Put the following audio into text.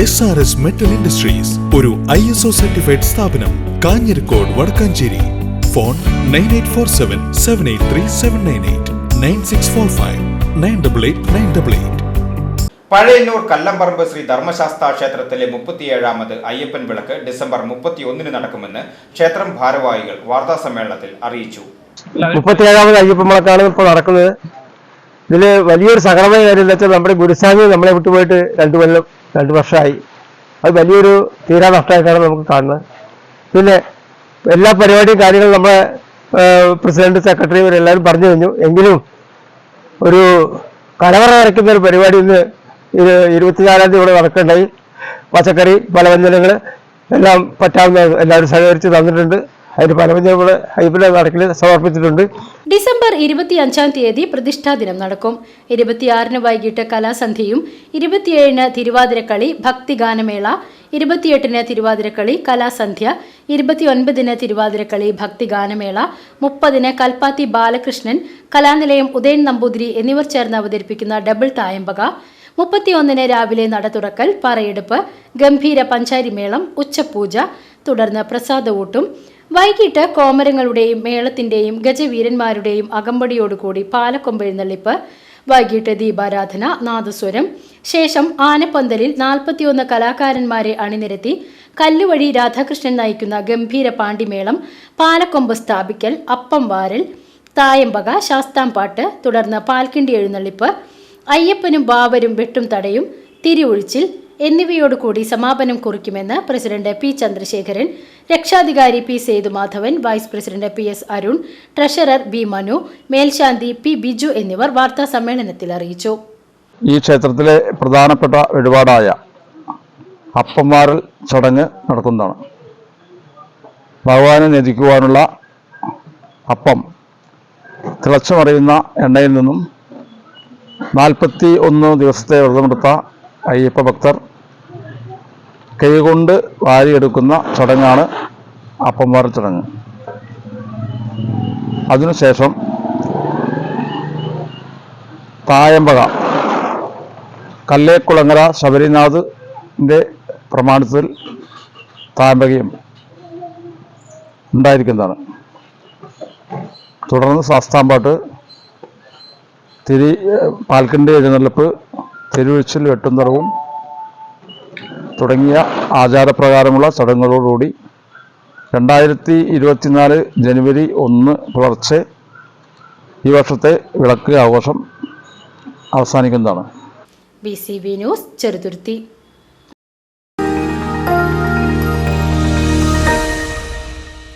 SRS Metal Industries, ഒരു ISO certified സ്ഥാപനം, Kanjirakode Vadakkanchery. Phone 9847783798 9645 988 Pazhayannur കല്ലമ്പറമ്പ് Shri ധർമ്മശാസ്ത്ര ക്ഷേത്രത്തിലെ 37ാമത് അയ്യപ്പൻ വിളക്ക് ഡിസംബർ 31 നടക്കുമെന്ന് ക്ഷേത്രം ഭാരവാഹികൾ വാർത്താസമ്മേളനത്തിൽ അറിയിച്ചു. 37ാമത് അയ്യപ്പൻ വിളക്കാണ് ഇപ്പോൾ നടക്കുന്നത്. ഇതിൽ വലിയൊരു സകലമായ കാര്യം എന്താ വെച്ചാൽ നമ്മുടെ ഗുരുസ്വാമി നമ്മളെ വിട്ടുപോയിട്ട് 2 വർഷമായി. അത് വലിയൊരു തീരാ നഷ്ടമായിട്ടാണ് നമുക്ക് കാണുന്നത്. പിന്നെ എല്ലാ പരിപാടിയും കാര്യങ്ങളും നമ്മളെ പ്രസിഡന്റ് സെക്രട്ടറി ഇവരെല്ലാവരും പറഞ്ഞു കഴിഞ്ഞു. എങ്കിലും ഒരു കലവറ അരയ്ക്കുന്ന ഒരു പരിപാടി ഇന്ന് 24-ാം തീയതി ഇവിടെ നടക്കണ്ടായി. പച്ചക്കറി പലവ്യഞ്ജനങ്ങൾ എല്ലാം പറ്റാവുന്ന എല്ലാവരും സഹകരിച്ച് തന്നിട്ടുണ്ട്. അതിന് പലവ്യഞ്ജനങ്ങൾ അയ്യപ്പന്റെ നടക്കിൽ സമർപ്പിച്ചിട്ടുണ്ട്. ഡിസംബർ 25-ാം തീയതി പ്രതിഷ്ഠാ ദിനം നടക്കും. 26-ന് വൈകിട്ട് കലാസന്ധ്യയും 27-ന് തിരുവാതിരക്കളി ഭക്തിഗാനമേള, 28-ന് തിരുവാതിരക്കളി കലാസന്ധ്യ, 29-ന് തിരുവാതിരക്കളി ഭക്തിഗാനമേള, 30-ന് കൽപ്പാത്തി ബാലകൃഷ്ണൻ കലാനിലയം ഉദയൻ നമ്പൂതിരി എന്നിവർ ചേർന്ന് അവതരിപ്പിക്കുന്ന ഡബിൾ തായമ്പക, 31-ന് രാവിലെ നട തുറക്കൽ, പറയെടുപ്പ്, ഗംഭീര പഞ്ചാരിമേളം, ഉച്ചപൂജ, തുടർന്ന് പ്രസാദവൂട്ടും. വൈകിട്ട് കോമരങ്ങളുടെയും മേളത്തിന്റെയും ഗജവീരന്മാരുടെയും അകമ്പടിയോടുകൂടി പാലക്കൊമ്പെഴുന്നള്ളിപ്പ്, വൈകിട്ട് ദീപാരാധന, നാദസ്വരം, ശേഷം ആനപ്പന്തലിൽ 41 കലാകാരന്മാരെ അണിനിരത്തി കല്ലുവഴി രാധാകൃഷ്ണൻ നയിക്കുന്ന ഗംഭീര പാണ്ടിമേളം, പാലക്കൊമ്പ് സ്ഥാപിക്കൽ, അപ്പം വാരൽ, തായമ്പക, ശാസ്താംപാട്ട്, തുടർന്ന് പാൽക്കിണ്ടി എഴുന്നള്ളിപ്പ്, അയ്യപ്പനും ബാവരും വെട്ടും തടയും, തിരിയൊഴിച്ചിൽ എന്നിവയോടുകൂടി സമാപനം കുറിക്കുമെന്ന് പ്രസിഡന്റ് പി ചന്ദ്രശേഖരൻ, രക്ഷാധികാരി P Sethumadhavan, vice president PS Arun, treasurer B Manu, മേൽശാന്തി പി ബിജു എന്നിവർ വാർത്താ സമ്മേളനത്തിൽ അറിയിച്ചു. ഈ ക്ഷേത്രത്തിലെ പ്രധാനപ്പെട്ട വഴിപാടായ അപ്പംവാരൽ ചടങ്ങ് നടക്കുന്നതാണ്. ഭഗവാനെ നേദിക്കുവാനുള്ള അപ്പം തിളച്ചുമറിയുന്ന എണ്ണയിൽ നിന്നും 41 ദിവസത്തെ വ്രതമെടുത്ത അയ്യപ്പ ഭക്തർ കൈകൊണ്ട് വാരിയെടുക്കുന്ന ചടങ്ങാണ് അപ്പംവാരൽ ചടങ്ങ്. അതിനുശേഷം തായമ്പക കല്ലേക്കുളങ്ങര ശബരിനാഥിൻ്റെ പ്രമാണത്തിൽ തായമ്പകയും ഉണ്ടായിരിക്കുന്നതാണ്. തുടർന്ന് ശാസ്താംപാട്ട്, പാൽക്കിണ്ടി എഴുന്നള്ളിപ്പ്, തിരുവൊഴിച്ചിൽ വെട്ടുംതറവും തുടങ്ങിയ ആചാരപ്രകാരമുള്ള ചടങ്ങുകളോടുകൂടി 2024 ജനുവരി 1 പുലർച്ചെ ഈ വർഷത്തെ വിളക്ക് ആഘോഷം അവസാനിക്കുന്നതാണ്. BCV news, Cheruthuruthy.